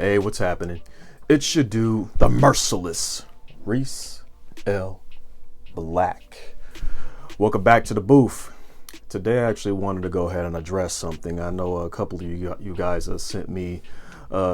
Hey, what's happening? It's your dude, the merciless Reese L. Black. Welcome back to the booth. Today I actually wanted to go ahead and address something. I know a couple of you guys have sent me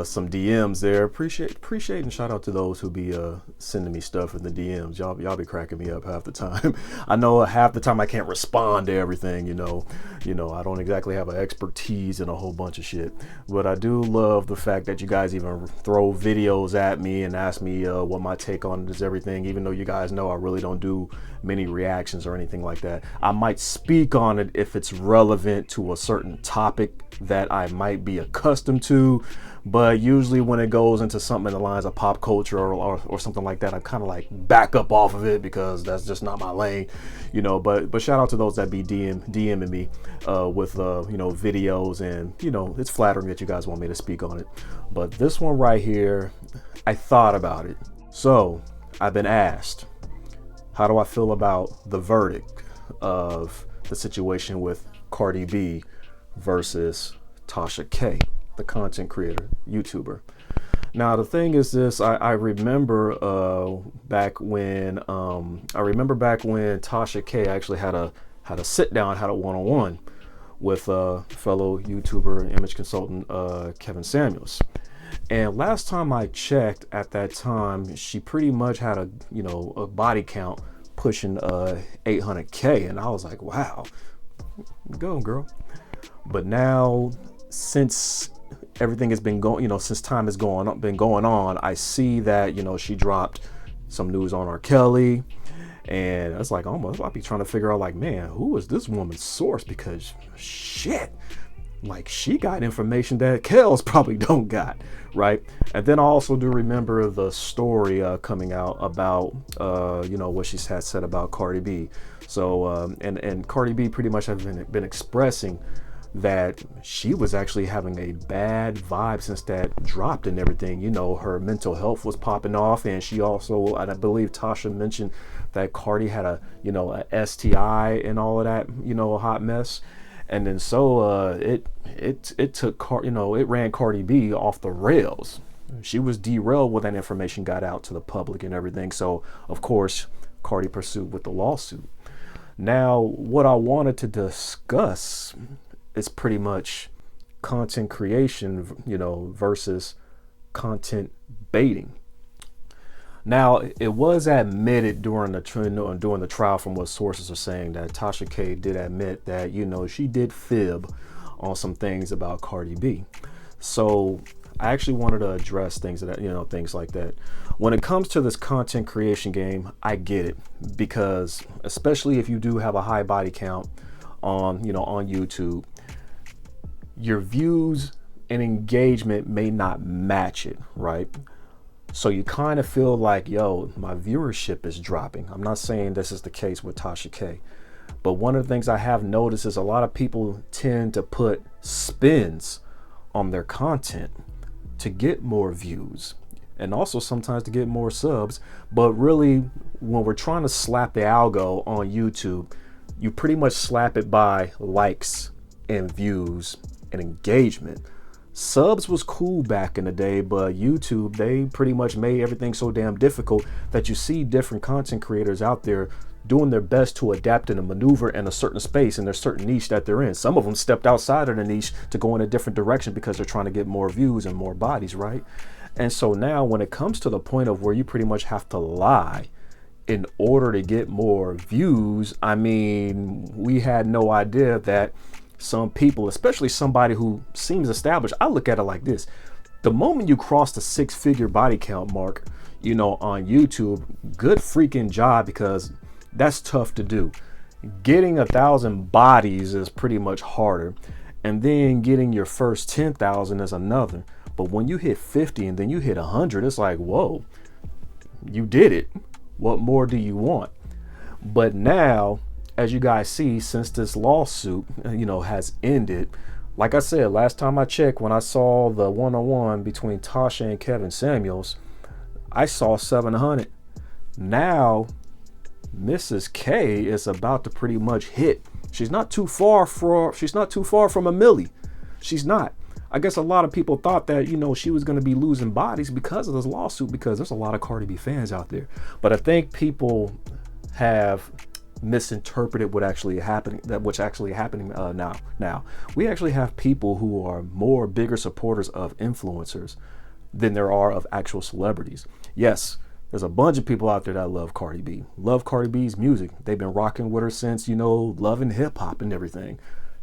some DMs there. Appreciate and shout out to those who be sending me stuff in the DMs. Y'all be cracking me up half the time. I know half the time I can't respond to everything, you know, I don't exactly have an expertise in a whole bunch of shit, but I do love the fact that you guys even throw videos at me and ask me what my take on it is, everything, even though you guys know I really don't do many reactions or anything like that. I might speak on it if it's relevant to a certain topic that I might be accustomed to, but usually when it goes into something in the lines of pop culture or something like that, I kind of like back up off of it because that's just not my lane, but shout out to those that be DMing me with videos, and it's flattering that you guys want me to speak on it. But this one right here, I thought about it. So I've been asked, how do I feel about the verdict of the situation with Cardi B versus Tasha K, the content creator, YouTuber? Now the thing is this, I remember back when Tasha K actually had a sit down, had a one-on-one with fellow YouTuber, image consultant Kevin Samuels. And last time I checked, at that time, she pretty much had a body count pushing 800K, and I was like, wow, go girl. But now, since everything has been going, since time has been going on, I see that she dropped some news on R. Kelly, and it's like almost I'll be trying to figure out, like, man, who is this woman's source? Because shit, like, she got information that Kells probably don't got, right? And then I also do remember the story coming out about what she has said about Cardi B. So and Cardi B pretty much has been expressing that she was actually having a bad vibe since that dropped and everything. Her mental health was popping off, and she also, and I believe Tasha mentioned that Cardi had a STI and all of that, a hot mess. And then so it took it ran Cardi B off the rails. She was derailed when that information got out to the public and everything. So of course Cardi pursued with the lawsuit. Now what I wanted to discuss is pretty much content creation, versus content baiting. Now, it was admitted during the trial, from what sources are saying, that Tasha K did admit that, she did fib on some things about Cardi B. So I actually wanted to address things things like that. When it comes to this content creation game, I get it, because especially if you do have a high body count on YouTube, your views and engagement may not match it, right? So you kind of feel like, yo, my viewership is dropping. I'm not saying this is the case with Tasha K, but one of the things I have noticed is a lot of people tend to put spins on their content to get more views and also sometimes to get more subs. But really, when we're trying to slap the algo on YouTube, you pretty much slap it by likes and views and engagement. Subs was cool back in the day, but YouTube, they pretty much made everything so damn difficult that you see different content creators out there doing their best to adapt and maneuver in a certain space and their certain niche that they're in. Some of them stepped outside of the niche to go in a different direction because they're trying to get more views and more bodies, right? And so now when it comes to the point of where you pretty much have to lie in order to get more views, I mean, we had no idea that some people, especially somebody who seems established, I look at it like this: the moment you cross the 6-figure body count mark, on YouTube, good freaking job, because that's tough to do. Getting 1,000 bodies is pretty much harder, and then getting your first 10,000 is another. But when you hit 50 and then you hit 100, it's like, whoa, you did it. What more do you want? But now, as you guys see, since this lawsuit, has ended, like I said, last time I checked, when I saw the one-on-one between Tasha and Kevin Samuels, I saw 700. Now, Mrs. K is about to pretty much hit. She's not too far from a milli. She's not. I guess a lot of people thought that, you know, she was going to be losing bodies because of this lawsuit, because there's a lot of Cardi B fans out there. But I think people have misinterpreted what's actually happening now. We actually have people who are more bigger supporters of influencers than there are of actual celebrities. Yes, there's a bunch of people out there that love Cardi B, love Cardi B's music. They've been rocking with her since, you know, loving hip hop and everything.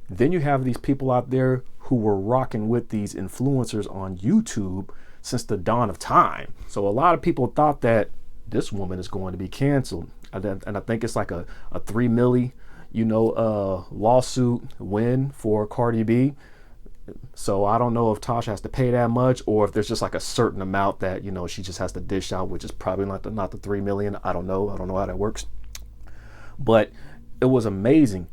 Then you have these people out there who were rocking with these influencers on YouTube since the dawn of time. So a lot of people thought that this woman is going to be canceled. And I think it's like a 3 milli, you know, lawsuit win for Cardi B. So I don't know if Tasha has to pay that much, or if there's just like a certain amount that, you know, she just has to dish out, which is probably not the 3 million. I don't know how that works. But it was amazing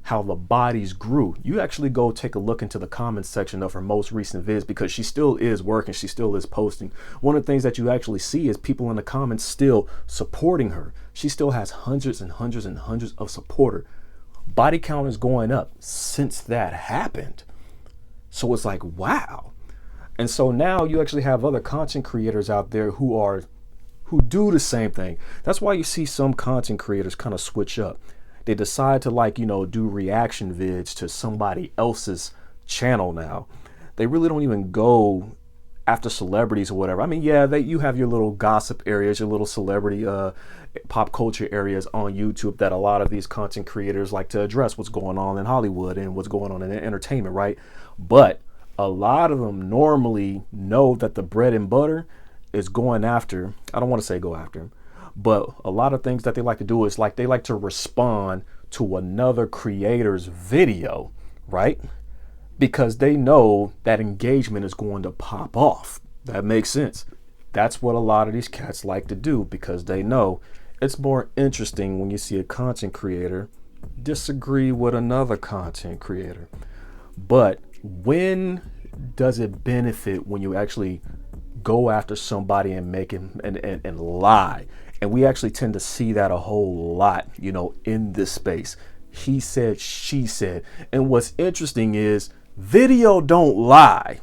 how the bodies grew. You actually go take a look into the comments section of her most recent vids, because she still is working, she still is posting. One of the things that you actually see is people in the comments still supporting her. She still has hundreds and hundreds and hundreds of supporters. Body count is going up since that happened. So it's like, wow. And so now you actually have other content creators out there who do the same thing. That's why you see some content creators kind of switch up. They decide to, like, you know, do reaction vids to somebody else's channel now. They really don't even go after celebrities or whatever. I mean, yeah, you have your little gossip areas, your little celebrity pop culture areas on YouTube that a lot of these content creators like to address what's going on in Hollywood and what's going on in entertainment, right? But a lot of them normally know that the bread and butter is going after, I don't want to say go after him, but a lot of things that they like to do is like they like to respond to another creator's video, right? Because they know that engagement is going to pop off. That makes sense. That's what a lot of these cats like to do, because they know it's more interesting when you see a content creator disagree with another content creator. But when does it benefit when you actually go after somebody and make him and lie? And we actually tend to see that a whole lot, you know, in this space. He said, she said. And what's interesting is video don't lie.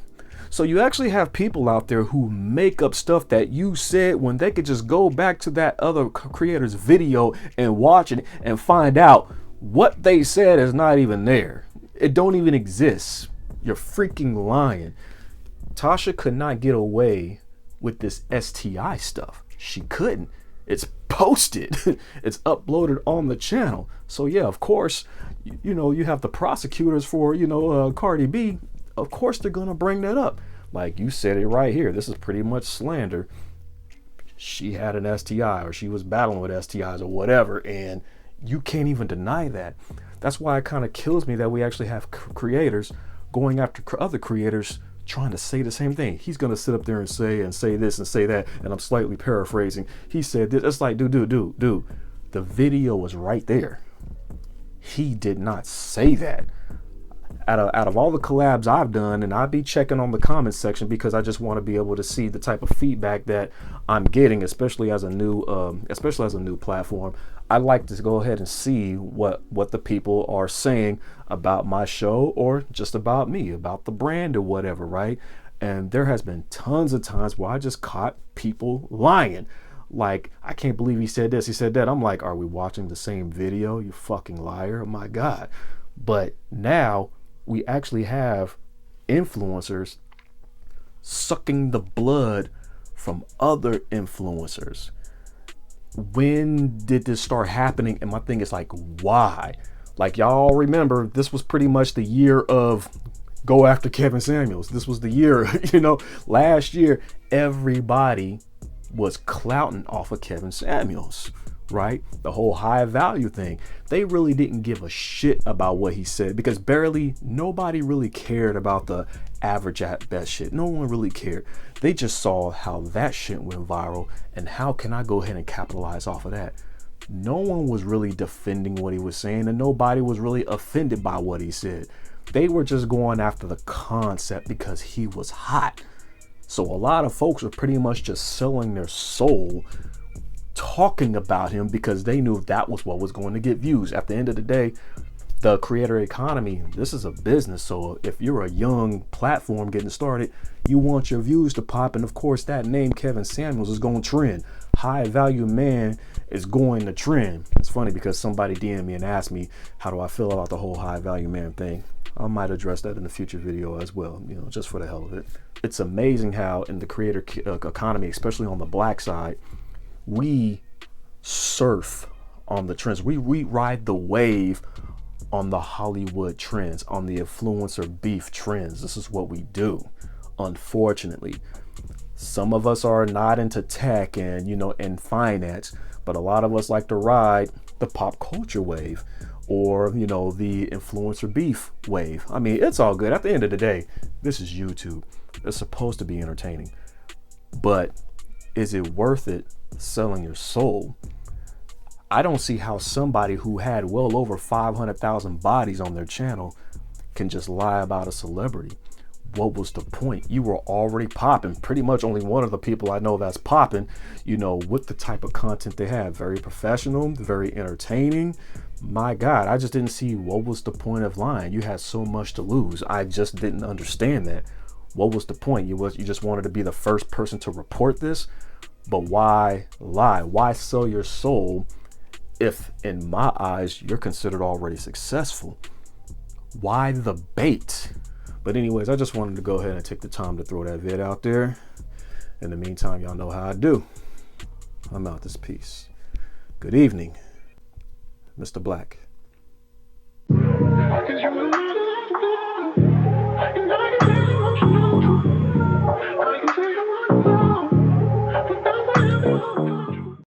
So you actually have people out there who make up stuff that you said when they could just go back to that other creator's video and watch it and find out what they said is not even there. It don't even exist. You're freaking lying. Tasha could not get away with this STI stuff. She couldn't. It's posted. It's uploaded on the channel. So yeah, of course, you know, you have the prosecutors for, you know, Cardi B. Of course they're gonna bring that up. Like, you said it right here. This is pretty much slander. She had an STI, or she was battling with STIs or whatever, and you can't even deny that. That's why it kind of kills me that we actually have creators going after other creators trying to say the same thing. He's gonna sit up there and say this and say that, and I'm slightly paraphrasing. He said this. It's like, dude, the video was right there. He did not say that. Out of all the collabs I've done, and I'd be checking on the comments section because I just want to be able to see the type of feedback that I'm getting, especially as a new platform. I like to go ahead and see what the people are saying about my show, or just about me, about the brand or whatever, right? And there has been tons of times where I just caught people lying. Like, I can't believe he said this, he said that. I'm like, are we watching the same video? You fucking liar. Oh my God. But now we actually have influencers sucking the blood from other influencers. When did this start happening? And my thing is like, why? Like, y'all remember, this was pretty much the year of go after Kevin Samuels. This was the year, you know, last year, everybody was clouting off of Kevin Samuels, right? The whole high value thing. They really didn't give a shit about what he said, because nobody really cared about the average at best shit. No one really cared. They just saw how that shit went viral, and how can I go ahead and capitalize off of that? No one was really defending what he was saying, and nobody was really offended by what he said. They were just going after the concept because he was hot. So a lot of folks were pretty much just selling their soul talking about him because they knew that was what was going to get views. At the end of the day, The creator economy, this is a business. So if you're a young platform getting started, you want your views to pop. And of course, that name Kevin Samuels is going to trend. High value man is going to trend. It's funny because somebody DM'd me and asked me, how do I feel about the whole high value man thing? I might address that in a future video as well, you know, just for the hell of it. It's amazing how in the creator economy, especially on the black side, we surf on the trends. We ride the wave on the Hollywood trends, on the influencer beef trends. This is what we do. Unfortunately, some of us are not into tech and, you know, and finance, but a lot of us like to ride the pop culture wave, or, you know, the influencer beef wave. I mean, it's all good. At the end of the day, this is YouTube. It's supposed to be entertaining, but is it worth it selling your soul? I don't see how somebody who had well over 500,000 bodies on their channel can just lie about a celebrity. What was the point? You were already popping. Pretty much only one of the people I know that's popping, you know, with the type of content they have. Very professional, very entertaining. My God, I just didn't see what was the point of lying. You had so much to lose. I just didn't understand that. What was the point? You just wanted to be the first person to report this? But why lie? Why sell your soul if, in my eyes, you're considered already successful? Why the bait? But anyways, I just wanted to go ahead and take the time to throw that vid out there. In the meantime, y'all know how I do. I'm out this piece. Good evening, Mr. Black.